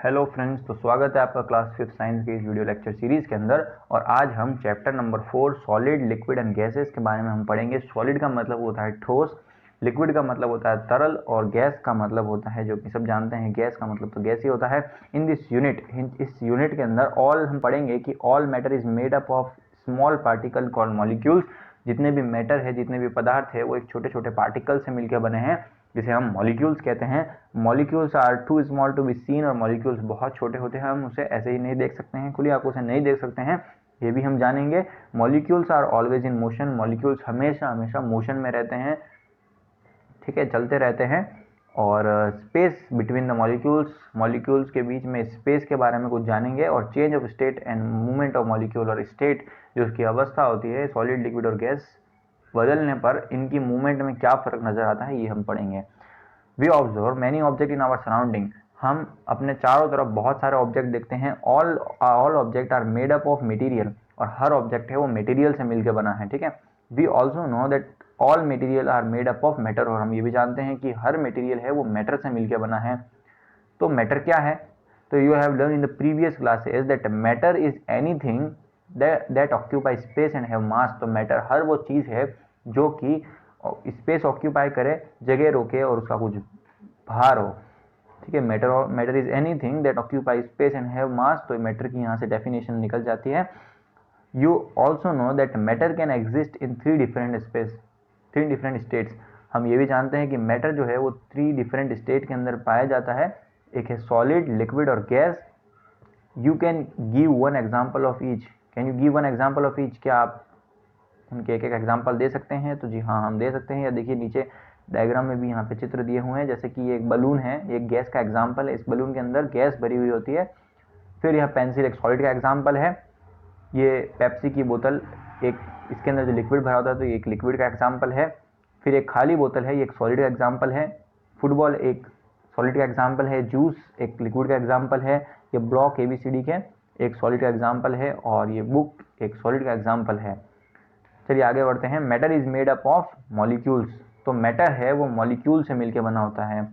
Hello friends, तो स्वागत है आपका क्लास 5 साइंस के इस वीडियो लेक्चर सीरीज के अंदर। और आज हम chapter number 4 solid, liquid and gases के बारे में हम पढ़ेंगे। सॉलिड का मतलब होता है ठोस, लिक्विड का मतलब होता है तरल, और गैस का मतलब होता है, जो कि सब जानते हैं, गैस का मतलब तो गैस ही होता है। इन दिस यूनिट, इस यूनिट के अंदर ऑल हम पढ़ेंगे कि all matter is made up of small particle called molecules. जितने भी मैटर है, जितने भी पदार्थ है, वो एक छोटे छोटे पार्टिकल से मिलकर बने हैं, जिसे हम मॉलिक्यूल्स कहते हैं। Molecules are too small to be seen, और मॉलिक्यूल्स बहुत छोटे होते हैं, हम उसे ऐसे ही नहीं देख सकते हैं, खुली आंखों से नहीं देख सकते हैं, ये भी हम जानेंगे। Molecules are always in motion, molecules हमेशा हमेशा मोशन में रहते हैं, ठीक है, चलते रहते हैं। और space between the molecules, molecules के बीच में स्पेस के बारे में कुछ जानेंगे। और change of state and movement of molecule, और स्टेट जो उसकी अवस्था होती है, सॉलिड, लिक्विड और गैस बदलने पर इनकी मूवमेंट में क्या फर्क नजर आता है, ये हम पढ़ेंगे। We observe many object in our surrounding, हम अपने चारों तरफ बहुत सारे ऑब्जेक्ट देखते हैं। All object are made up of material, और हर ऑब्जेक्ट है वो मटेरियल से मिलकर बना है, ठीक है। We also know that all material are made up of matter, और हम ये भी जानते हैं कि हर मटेरियल है वो मैटर से मिलकर बना है। तो मैटर क्या है? तो you have learn in the previous classes that matter is anything that occupy space and have मास। तो मैटर हर वो चीज है जो कि स्पेस ऑक्यूपाई करे, जगह रोके, और उसका कुछ भार हो, ठीक है। Matter is anything that occupy space and have मास। तो मैटर की यहाँ से डेफिनेशन निकल जाती है। You also know that matter can exist in three different states. हम ये भी जानते हैं कि मैटर जो है वो 3 डिफरेंट स्टेट के अंदर पाया जाता है। एक है सॉलिड, लिक्विड और gas. You can give one example of each. Can you give one example of each? क्या आप उनके एक एक एग्जाम्पल दे सकते हैं? तो जी हाँ, हम दे सकते हैं। या देखिए नीचे डायग्राम में भी यहाँ पे चित्र दिए हुए हैं, जैसे कि ये एक बलून है, एक गैस का एग्जाम्पल है। इस बलून के अंदर गैस भरी हुई होती है। फिर यह पेंसिल एक सॉलिड का एग्जाम्पल है। ये पेप्सी की बोतल, एक इसके अंदर जो लिक्विड भरा होता है, तो ये एक लिक्विड का एग्जाम्पल है। फिर एक खाली बोतल है, ये एक सॉलिड का एग्जाम्पल है। फुटबॉल एक सॉलिड का एग्जाम्पल है। जूस एक लिक्विड का एग्जाम्पल है। ये ब्लॉक ABCD के एक सॉलिड का एग्जाम्पल है। और ये बुक एक सॉलिड का एग्जाम्पल है। चलिए आगे बढ़ते हैं। Matter is made up of molecules. तो मैटर है वो मॉलिक्यूल से मिलकर बना होता है,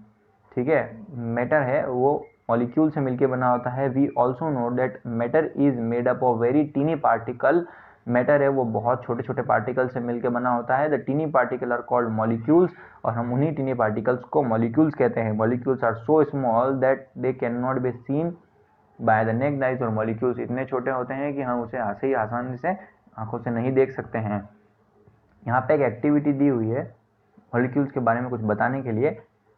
ठीक है। मैटर है वो मॉलिक्यूल से मिलकर बना होता है। We also know that matter is made up of very tiny particle. Matter है वो बहुत छोटे छोटे पार्टिकल से मिलकर बना होता है। The tiny particle are called molecules, और हम उन्हीं टीनी पार्टिकल्स को मॉलिक्यूल्स कहते हैं। Molecules are so small that they can not be seen by the naked eyes. और मॉलिक्यूल्स इतने छोटे होते हैं कि हम उसे ऐसे ही आसानी से आंखों से नहीं देख सकते हैं। यहाँ पे एक एक्टिविटी दी हुई है मॉलिक्यूल्स के बारे में कुछ बताने के लिए।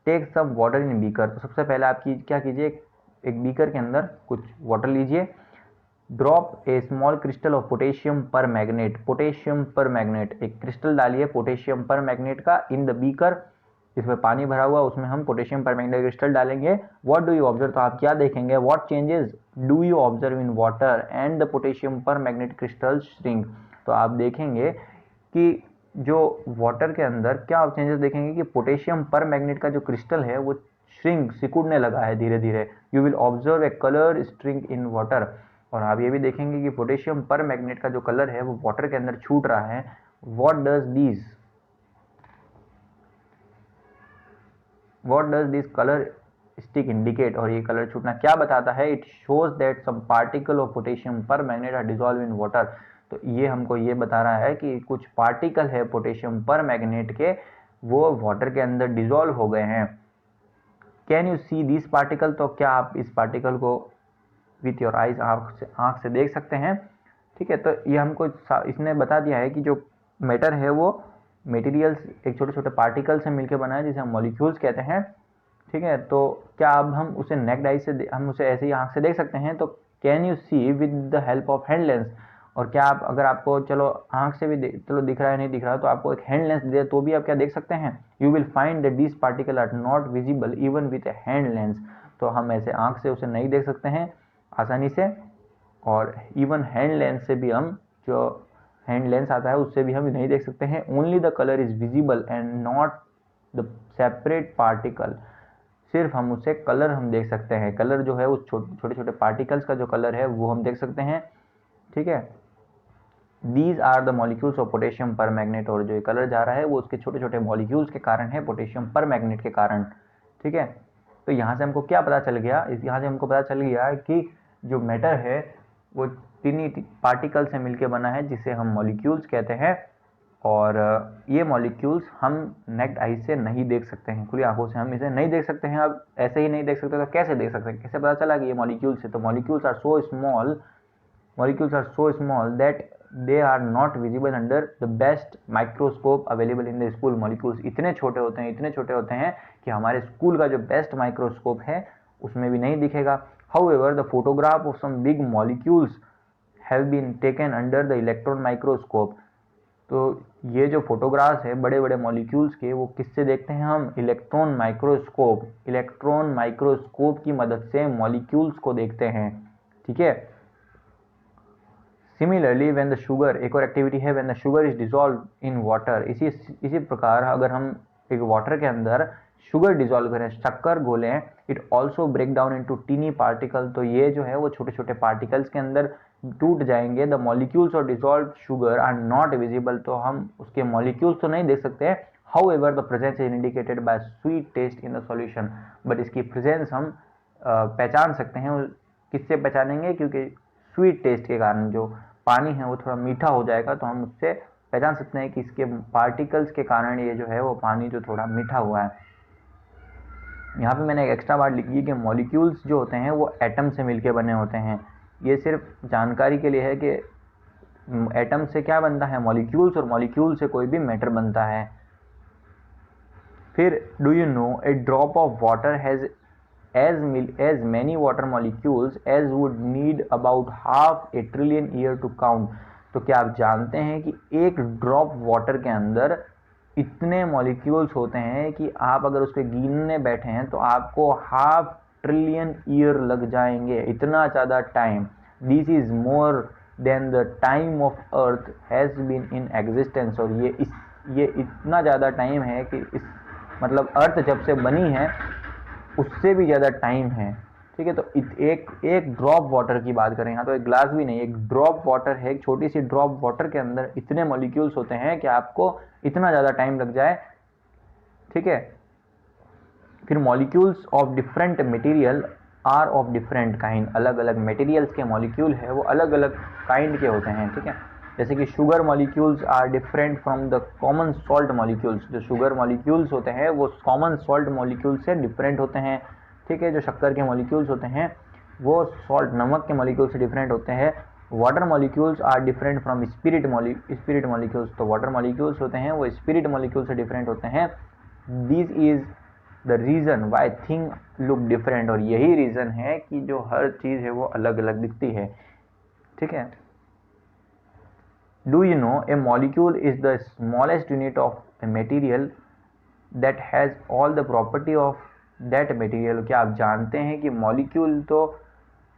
Take some water in beaker. तो सबसे पहले आप क्या कीजिए, एक बीकर के अंदर कुछ वाटर लीजिए। Drop A small crystal of potassium permanganate. Potassium पर मैग्नेट, एक क्रिस्टल डालिए पोटेशियम पर मैग्नेट का इन द बीकर। इसमें पानी भरा हुआ, उसमें हम पोटेशियम पर मैग्नेट क्रिस्टल डालेंगे। What do you observe? तो आप क्या देखेंगे? What changes do you observe in water and the potassium पर मैग्नेट क्रिस्टल श्रिंक। तो आप देखेंगे कि जो वाटर के अंदर क्या चेंजेस देखेंगे कि पोटेशियम पर मैग्नेट का जो क्रिस्टल है वो श्रिंक, सिकुड़ने लगा है धीरे धीरे। You will observe a colour string in water. और आप ये भी देखेंगे कि पोटेशियम पर मैग्नेट का जो कलर है वो वाटर के अंदर छूट रहा है। What does this colour stick indicate? और ये कलर छूटना क्या बताता है? It shows that some particle of potassium permanganate are dissolve in water. तो ये हमको ये बता रहा है कि कुछ पार्टिकल है पोटेशियम पर मैग्नेट के, वो वाटर के अंदर डिसॉल्व हो गए हैं। Can you see this particle? तो क्या आप इस पार्टिकल को विथ योर आइज, आंख से देख सकते हैं, ठीक है। तो ये हमको इसने बता दिया है कि जो मैटर है वो मटेरियल्स, एक छोटे छोटे पार्टिकल से मिलकर बना है, जिसे हम मॉलिक्यूल्स कहते हैं, ठीक है। तो क्या अब हम उसे नेक्ड आई से, हम उसे ऐसे ही आंख से देख सकते हैं? तो can you see with the help of hand lens? और क्या आप, अगर आपको चलो आंख से भी चलो दिख रहा है नहीं दिख रहा, तो आपको एक हैंड लेंस दे तो भी आप क्या देख सकते हैं? You will find that this particle are not visible even with a hand lens. तो हम ऐसे आंख से उसे नहीं देख सकते हैं आसानी से, और इवन हैंड लेंस से भी हम, जो हैंड लेंस आता है उससे भी हम नहीं देख सकते हैं। Only the colour is visible and not the separate particle. सिर्फ हम उसे कलर हम देख सकते हैं। कलर जो है उस छोटे छोटे पार्टिकल्स का जो कलर है वो हम देख सकते हैं, ठीक है। These are the molecules of potassium permanganate. और जो कलर जा रहा है वो उसके छोटे छोटे मॉलिक्यूल्स के कारण है, पोटेशियम पर मैग्नेट के कारण, ठीक है। तो यहाँ से हमको क्या पता चल गया, यहाँ से हमको पता चल गया कि जो मैटर है वो टिनी पार्टिकल से मिलके बना है, जिसे हम मॉलिक्यूल्स कहते हैं। और ये मॉलिक्यूल्स हम नेक्ड आई से नहीं देख सकते हैं, खुली आंखों से हम इसे नहीं देख सकते हैं। अब ऐसे ही नहीं देख सकते तो कैसे देख सकते हैं, कैसे पता चला कि ये मॉलिक्यूल्स है? तो molecules are so small that they are not visible under the best microscope available in the school. Molecules इतने छोटे होते हैं कि हमारे स्कूल का जो बेस्ट माइक्रोस्कोप है उसमें भी नहीं दिखेगा। However the photograph of some big molecules have been taken under the electron microscope. तो ये जो फोटोग्राफ्स है बड़े बड़े मॉलिक्यूल्स के, वो किससे देखते हैं हम? इलेक्ट्रॉन माइक्रोस्कोप की मदद से मॉलिक्यूल्स को देखते हैं, ठीक है। सिमिलरली व्हेन द शुगर, एक और एक्टिविटी है, when the sugar is dissolve in water. इसी प्रकार अगर हम एक वाटर के अंदर शुगर डिसॉल्व करें, शक्कर घोलें, it also break down into tiny particle. तो ये जो है वो छोटे छोटे पार्टिकल्स के अंदर टूट जाएंगे। The molecules of dissolve sugar are not visible. तो हम उसके मॉलिक्यूल्स तो नहीं देख सकते हैं। However the presence is indicated by sweet taste in the solution. But इसकी प्रेजेंस हम पहचान सकते हैं। किससे पहचानेंगे? क्योंकि स्वीट टेस्ट के कारण जो पानी है वो थोड़ा मीठा हो जाएगा, तो हम उससे पहचान सकते हैं कि इसके पार्टिकल्स के कारण ये जो है वो पानी जो थोड़ा मीठा हुआ है। यहाँ पे मैंने एक एक्स्ट्रा बात लिखी है कि मॉलिक्यूल्स जो होते हैं वो एटम से मिलके बने होते हैं। ये सिर्फ जानकारी के लिए है कि एटम से क्या बनता है? मॉलिक्यूल्स, और मॉलिक्यूल से कोई भी मैटर बनता है। फिर do you know A drop of water has as many water molecules as would need about half a trillion year to count। तो क्या आप जानते हैं कि एक ड्रॉप वाटर के अंदर इतने मॉलिक्यूल्स होते हैं कि आप अगर उसको गिनने बैठे हैं तो आपको हाफ ट्रिलियन ईयर लग जाएंगे, इतना ज़्यादा time. This is more than the time of earth has been in existence. और ये इतना ज़्यादा टाइम है कि मतलब अर्थ जब से बनी है उससे भी ज़्यादा टाइम है, ठीक है। तो एक ड्रॉप वाटर की बात करें, यहाँ तो एक ग्लास भी नहीं, एक ड्रॉप वाटर है, एक छोटी सी ड्रॉप वाटर के अंदर इतने मॉलिक्यूल्स होते हैं कि आपको इतना ज़्यादा टाइम लग जाए, ठीक है। फिर molecules of different material are of different kind. अलग अलग मटेरियल्स के मॉलिक्यूल है वो अलग अलग काइंड के होते हैं, ठीक है। जैसे कि sugar molecules are different from the common salt molecules. जो शुगर मॉलिक्यूल्स होते हैं वो कॉमन सॉल्ट मॉलिक्यूल से डिफरेंट होते हैं, ठीक है। जो शक्कर के मॉलिक्यूल्स होते हैं वो सॉल्ट, नमक के मॉलिक्यूल से डिफरेंट होते हैं। Water molecules are different from spirit molecules. तो वाटर मॉलिक्यूल्स होते हैं वो स्पिरिट मॉलिक्यूल से डिफरेंट होते हैं। This is the reason why thing look different. और यही रीज़न है कि जो हर चीज़ है वो अलग अलग दिखती है, ठीक है। Do you know a molecule is the smallest unit of a material that has all the property of that material। क्या आप जानते हैं कि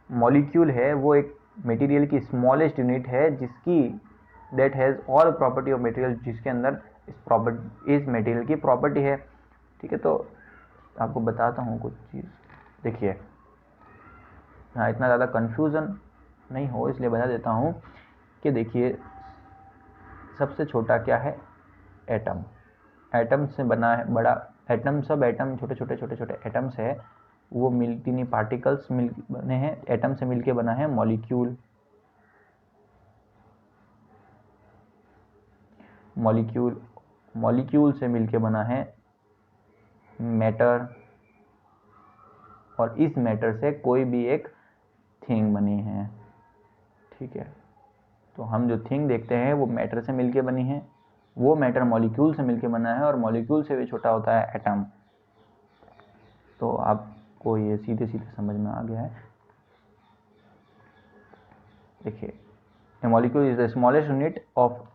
मॉलिक्यूल है वो एक मटेरियल की स्मॉलेस्ट यूनिट है जिसकी that has all property of material, जिसके अंदर इस मटेरियल की प्रॉपर्टी है, ठीक है। तो आपको बताता हूँ कुछ चीज़, देखिए हाँ इतना ज़्यादा कन्फ्यूज़न नहीं हो इसलिए बता देता हूँ कि देखिए सबसे छोटा क्या है? एटम। एटम से बना है बड़ा एटम, सब एटम छोटे छोटे एटम्स है, वो टिनी पार्टिकल्स बने हैं। एटम से मिलके बना है मॉलिक्यूल। मॉलिक्यूल से मिलके बना है मैटर, और इस मैटर से कोई भी एक थिंग बनी है, ठीक है। तो हम जो थिंग देखते हैं वो मैटर से मिलके बनी है, वो मैटर मॉलिक्यूल से मिलके बना है, और मॉलिक्यूल से भी छोटा होता है एटम। तो आपको ये सीधे सीधे समझ में आ गया है। देखिए a molecule is the smallest unit of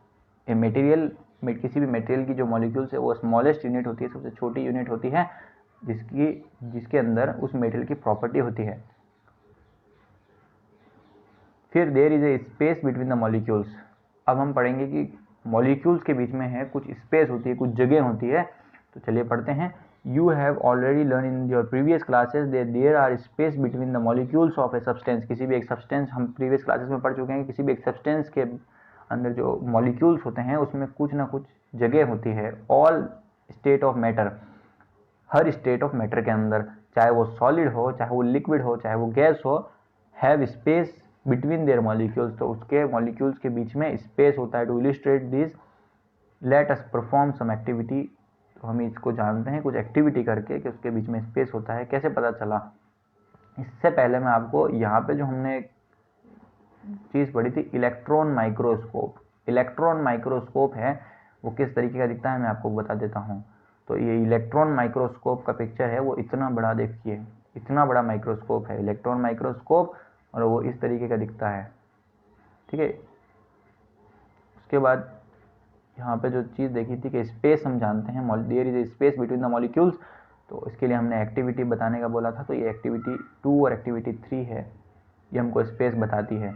a material. किसी भी मटेरियल की जो मॉलिक्यूल्स है वो स्मॉलेस्ट यूनिट होती है, सबसे छोटी यूनिट होती है जिसके अंदर उस मटेरियल की प्रॉपर्टी होती है। फिर there is a space between the molecules. अब हम पढ़ेंगे कि मॉलिक्यूल्स के बीच में है कुछ स्पेस होती है, कुछ जगह होती है। तो चलिए पढ़ते हैं। You have already learn in your previous classes there are space between the molecules of a substance. किसी भी एक सब्सटेंस, हम प्रीवियस क्लासेस में पढ़ चुके हैं, किसी भी एक सब्सटेंस के अंदर जो मॉलिक्यूल्स होते हैं उसमें कुछ ना कुछ जगह होती है। All state of matter, her state of matter के अंदर चाहे वो सॉलिड हो, चाहे वो लिक्विड हो, चाहे वो गैस हो, have space between their molecules, तो उसके मॉलिक्यूल्स के बीच में स्पेस होता है। To illustrate this let us perform some activity, तो हम इसको जानते हैं कुछ एक्टिविटी करके कि उसके बीच में स्पेस होता है। कैसे पता चला? इससे पहले मैं आपको यहाँ पे जो हमने चीज़ पढ़ी थी इलेक्ट्रॉन माइक्रोस्कोप, इलेक्ट्रॉन माइक्रोस्कोप है वो किस तरीके का दिखता है मैं आपको बता देता हूँ। तो ये इलेक्ट्रॉन माइक्रोस्कोप का पिक्चर है, वो इतना बड़ा देखिए, इतना बड़ा माइक्रोस्कोप है इलेक्ट्रॉन माइक्रोस्कोप, और वो इस तरीके का दिखता है। ठीक है, उसके बाद यहाँ पे जो चीज़ देखी थी कि स्पेस हम जानते हैं, there is a space between the molecules, तो इसके लिए हमने एक्टिविटी बताने का बोला था। तो ये एक्टिविटी 2 और एक्टिविटी 3 है, ये हमको स्पेस बताती है।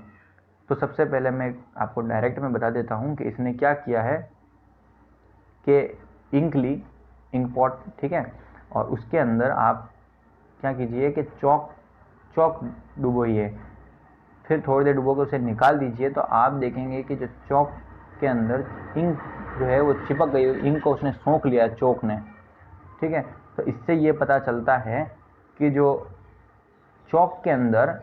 तो सबसे पहले मैं आपको डायरेक्ट में बता देता हूँ कि इसने क्या किया है कि इंक ली, इंक पॉट, ठीक है, और उसके अंदर आप क्या कीजिए कि चौक डुबोइए, फिर थोड़ी देर डुबो के उसे निकाल दीजिए, तो आप देखेंगे कि जो चौक के अंदर इंक जो है वो चिपक गई, इंक को उसने सोख लिया चौक ने। ठीक है, तो इससे ये पता चलता है कि जो चौक के अंदर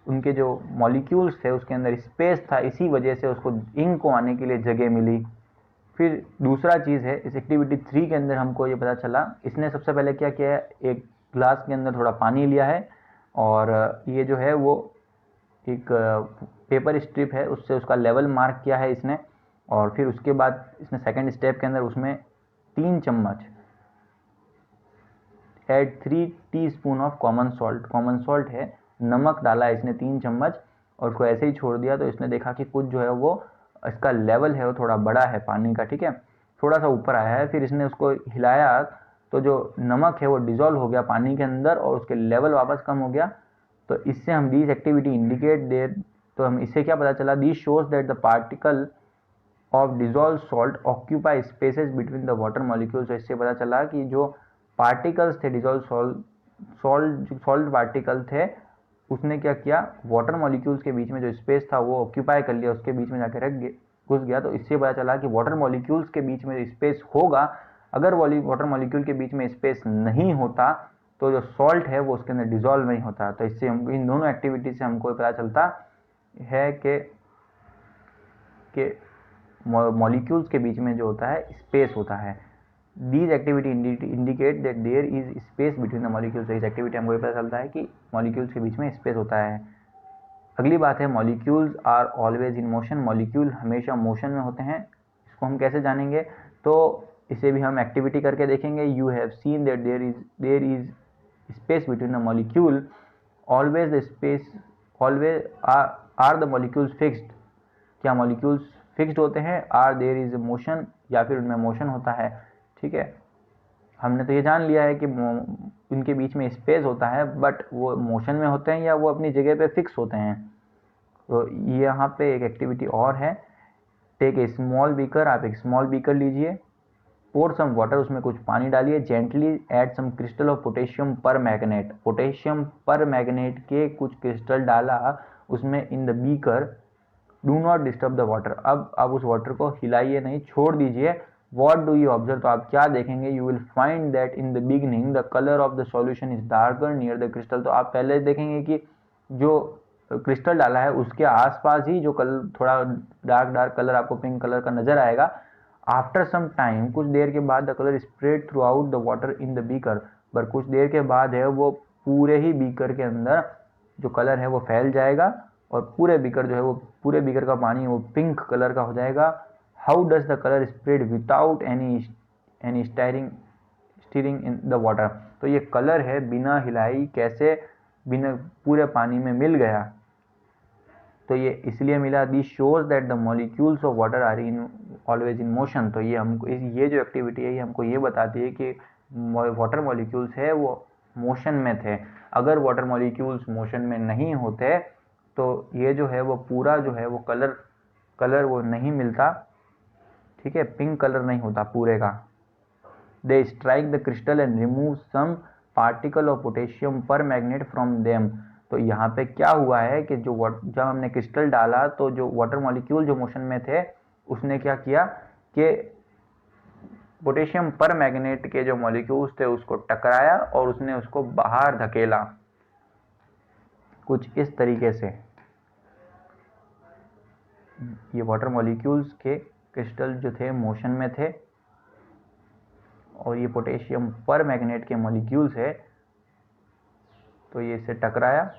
उनके जो मॉलिक्यूल्स थे उसके अंदर स्पेस था, इसी वजह से उसको इंक को आने के लिए जगह मिली। फिर दूसरा चीज़ है इस एक्टिविटी 3 के अंदर हमको ये पता चला, इसने सबसे पहले क्या किया है, एक ग्लास के अंदर थोड़ा पानी लिया है और ये जो है वो एक पेपर स्ट्रिप है उससे उसका लेवल मार्क किया है इसने, और फिर उसके बाद इसने सेकंड स्टेप के अंदर उसमें 3 चम्मच add 3 teaspoon of common salt है, नमक डाला है इसने 3 चम्मच, और उसको ऐसे ही छोड़ दिया। तो इसने देखा कि कुछ जो है वो इसका लेवल है वो थोड़ा बड़ा है पानी का, ठीक है, थोड़ा सा ऊपर आया है। फिर इसने उसको हिलाया तो जो नमक है वो डिजोल्व हो गया पानी के अंदर और उसके लेवल वापस कम हो गया। तो इससे हम दिस एक्टिविटी इंडिकेट देयर, तो हम इससे क्या पता चला, this shows that the particle of dissolve salt occupy spaces between the water molecules. तो इससे पता चला कि जो पार्टिकल्स थे डिजोल्व सॉल्ट पार्टिकल थे, उसने क्या किया, वाटर मॉलिक्यूल्स के बीच में जो स्पेस था वो ऑक्यूपाई कर लिया, उसके बीच में जाकर घुस गया। तो इससे पता चला कि वाटर मॉलिक्यूल्स के बीच में स्पेस होगा, अगर वाटर मॉलिक्यूल के बीच में स्पेस नहीं होता तो जो सॉल्ट है वो उसके अंदर डिजोल्व नहीं होता। तो इससे हम इन दोनों एक्टिविटी से हमको पता चलता है कि मॉलिक्यूल्स के बीच में जो होता है स्पेस होता है। These activity indicate that there is space between the molecules। इस एक्टिविटी हमको पता चलता है कि मॉलिक्यूल्स के बीच में स्पेस होता है। अगली बात है molecules are always in motion, molecule हमेशा मोशन में होते हैं। इसको हम कैसे जानेंगे, तो इसे भी हम एक्टिविटी करके देखेंगे। You have seen that there is space between the molecule, always the space, always are the molecules fixed, क्या मॉलिक्यूल्स फिक्स्ड होते हैं, आर देयर इज मोशन, या फिर उनमें मोशन होता है। ठीक है, हमने तो ये जान लिया है कि इनके बीच में स्पेस होता है, बट वो मोशन में होते हैं या वो अपनी जगह पे फिक्स होते हैं। तो यहाँ पे एक एक्टिविटी और है, टेक ए स्मॉल बीकर, आप एक स्मॉल बीकर लीजिए, पोर सम वाटर, उसमें कुछ पानी डालिए, gently add some crystal of potassium permanganate, potassium permanganate के कुछ क्रिस्टल डाला उसमें in the beaker, do not disturb the water. अब आप उस वाटर को हिलाइए नहीं, छोड़ दीजिए। वॉट डू यू ऑब्जर्व, तो आप क्या देखेंगे, you will find that in the beginning the colour of the solution is darker near the crystal. तो आप पहले देखेंगे कि जो क्रिस्टल डाला है उसके आसपास ही जो कलर थोड़ा डार्क कलर आपको पिंक कलर का नजर आएगा। आफ्टर सम टाइम, कुछ देर के बाद, the colour spread through out the water in the beaker, पर कुछ देर के बाद है वो पूरे ही बीकर के अंदर जो कलर है वो फैल जाएगा और पूरे बीकर जो है वो पूरे बीकर का पानी वो पिंक कलर का हो जाएगा। How does the colour spread without any steering in the water, तो ये कलर है बिना हिलाई कैसे बिना पूरे पानी में मिल गया, तो ये इसलिए मिला, this shows that the molecules of water are in always in motion. तो ये हमको ये जो एक्टिविटी है ये हमको ये बताती है कि वाटर मॉलिक्यूल्स है वो मोशन में थे। अगर वाटर मॉलिक्यूल्स मोशन में नहीं होते तो ये जो है वो पूरा जो है वो कलर वो नहीं मिलता, ठीक है, पिंक कलर नहीं होता पूरे का। They strike the crystal and remove some particle of potassium permanganate from them. तो यहाँ पे क्या हुआ है कि जब हमने क्रिस्टल डाला तो जो वाटर मॉलिक्यूल जो मोशन में थे उसने क्या किया कि पोटेशियम पर मैग्नेट के जो मॉलिक्यूल्स थे उसको टकराया और उसने उसको बाहर धकेला, कुछ इस तरीके से। ये वाटर मॉलिक्यूल्स के क्रिस्टल जो थे मोशन में थे और ये पोटेशियम पर मैग्नेट के मॉलिक्यूल्स है, तो ये इससे टकराया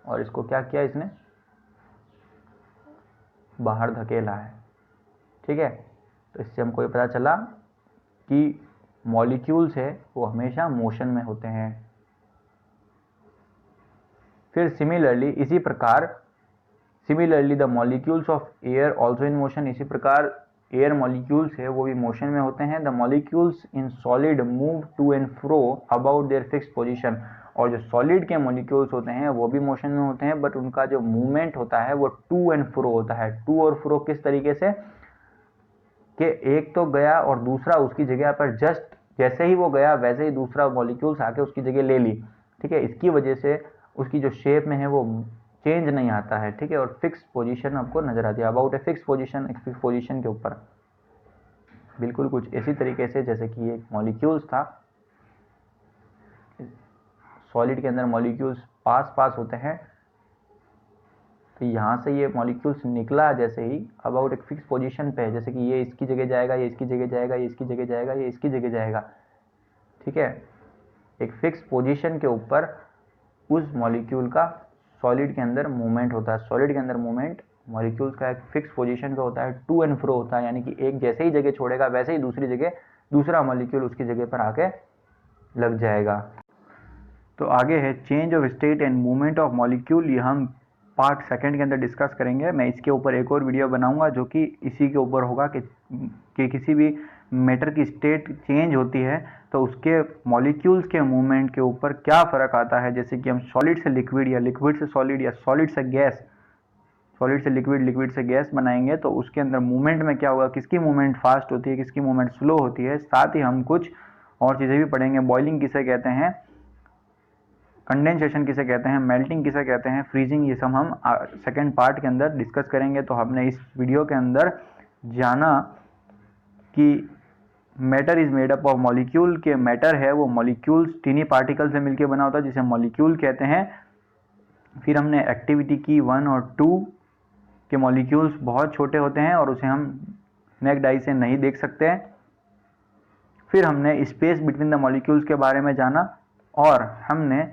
और इसको क्या किया, इसने बाहर धकेला है। ठीक है, तो इससे हमको ये पता चला कि मॉलिक्यूल्स है वो हमेशा मोशन में होते हैं। फिर सिमिलरली इसी प्रकार similarly the molecules of air also in motion, इसी प्रकार एयर मॉलिक्यूल्स है वो भी मोशन में होते हैं। The molecules in solid move to and fro about their fixed position, और जो सॉलिड के मॉलिक्यूल्स होते हैं वो भी मोशन में होते हैं, बट उनका जो मूवमेंट होता है वो टू एंड फ्रो होता है। टू और फ्रो किस तरीके से कि एक तो गया और दूसरा उसकी जगह पर जस्ट जैसे ही वो गया वैसे ही दूसरा मॉलिक्यूल्स आके उसकी जगह ले ली। ठीक है, इसकी वजह से उसकी जो शेप में है वो चेंज नहीं आता है। ठीक है, और फिक्स पोजीशन आपको नजर आती है, अबाउट ए फिक्स पोजीशन, एक फिक्स पोजीशन के ऊपर। बिल्कुल कुछ इसी तरीके से जैसे कि एक मॉलिक्यूल्स था, सॉलिड के अंदर मॉलिक्यूल्स पास पास होते हैं, तो यहाँ से ये मॉलिक्यूल्स निकला जैसे ही अबाउट एक फिक्स पोजीशन पे है, जैसे कि ये इसकी जगह जाएगा, ये इसकी जगह जाएगा, ये इसकी जगह जाएगा, ये इसकी जगह जाएगा। ठीक है, एक फिक्स पोजीशन के ऊपर उस मॉलिक्यूल का सॉलिड के अंदर मूवमेंट होता है। सॉलिड के अंदर मूवमेंट मॉलिक्यूल्स का एक फिक्स पोजीशन पे होता है, टू एंड फ्रो होता है, यानी कि एक जैसे ही जगह छोड़ेगा वैसे ही दूसरी जगह दूसरा मॉलिक्यूल उसकी जगह पर आके लग जाएगा। तो आगे है change of state and movement of molecule, ये हम पार्ट सेकंड के अंदर डिस्कस करेंगे। मैं इसके ऊपर एक और वीडियो बनाऊंगा जो कि इसी के ऊपर होगा कि किसी भी मैटर की स्टेट चेंज होती है तो उसके मॉलिक्यूल्स के मूवमेंट के ऊपर क्या फ़र्क आता है। जैसे कि हम सॉलिड से लिक्विड या लिक्विड से सॉलिड या सॉलिड से गैस, सॉलिड से लिक्विड, लिक्विड से गैस बनाएंगे तो उसके अंदर मूवमेंट में क्या होगा, किसकी मूवमेंट फास्ट होती है, किसकी मूवमेंट स्लो होती है। साथ ही हम कुछ और चीज़ें भी पढ़ेंगे, बॉइलिंग किसे कहते हैं, कंडेंसेशन किसे कहते हैं, मेल्टिंग किसे कहते हैं, फ्रीजिंग, ये सब हम सेकेंड पार्ट के अंदर डिस्कस करेंगे। तो हमने इस वीडियो के अंदर जाना कि matter is made up of molecule, के मैटर है वो मॉलिक्यूल्स टीनी पार्टिकल से मिलकर बना होता है जिसे मॉलिक्यूल कहते हैं। फिर हमने एक्टिविटी की 1 और 2 के मॉलिक्यूल्स बहुत छोटे होते हैं और उसे हम नेक्ड आई से नहीं देख सकते। फिर हमने स्पेस बिटवीन द मॉलिक्यूल्स के बारे में जाना और हमने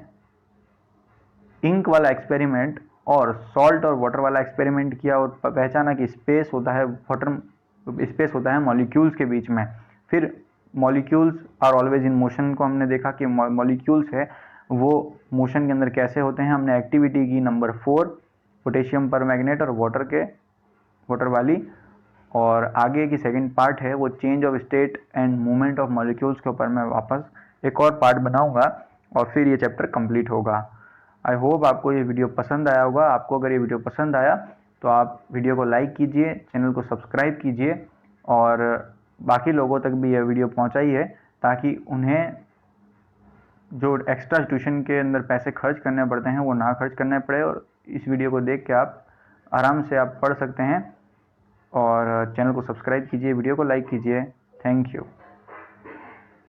इंक वाला एक्सपेरिमेंट और सॉल्ट और वाटर वाला एक्सपेरिमेंट किया और पहचाना कि स्पेस होता है वाटर, स्पेस होता है मॉलिक्यूल्स के बीच में। फिर molecules are always in motion को हमने देखा कि मॉलिक्यूल्स है वो मोशन के अंदर कैसे होते हैं। हमने एक्टिविटी की नंबर 4 पोटेशियम पर मैग्नेट और वाटर वाली, और आगे की सेकंड पार्ट है वो change of state and movement of molecules के ऊपर मैं वापस एक और पार्ट बनाऊंगा और फिर ये चैप्टर कंप्लीट होगा। आई होप आपको ये वीडियो पसंद आया होगा। आपको अगर ये वीडियो पसंद आया तो आप वीडियो को लाइक कीजिए, चैनल को सब्सक्राइब कीजिए और बाकी लोगों तक भी यह वीडियो पहुंचाइए ताकि उन्हें जो एक्स्ट्रा ट्यूशन के अंदर पैसे खर्च करने पड़ते हैं वो ना खर्च करने पड़े, और इस वीडियो को देख के आप आराम से आप पढ़ सकते हैं। और चैनल को सब्सक्राइब कीजिए, वीडियो को लाइक कीजिए। Thank you.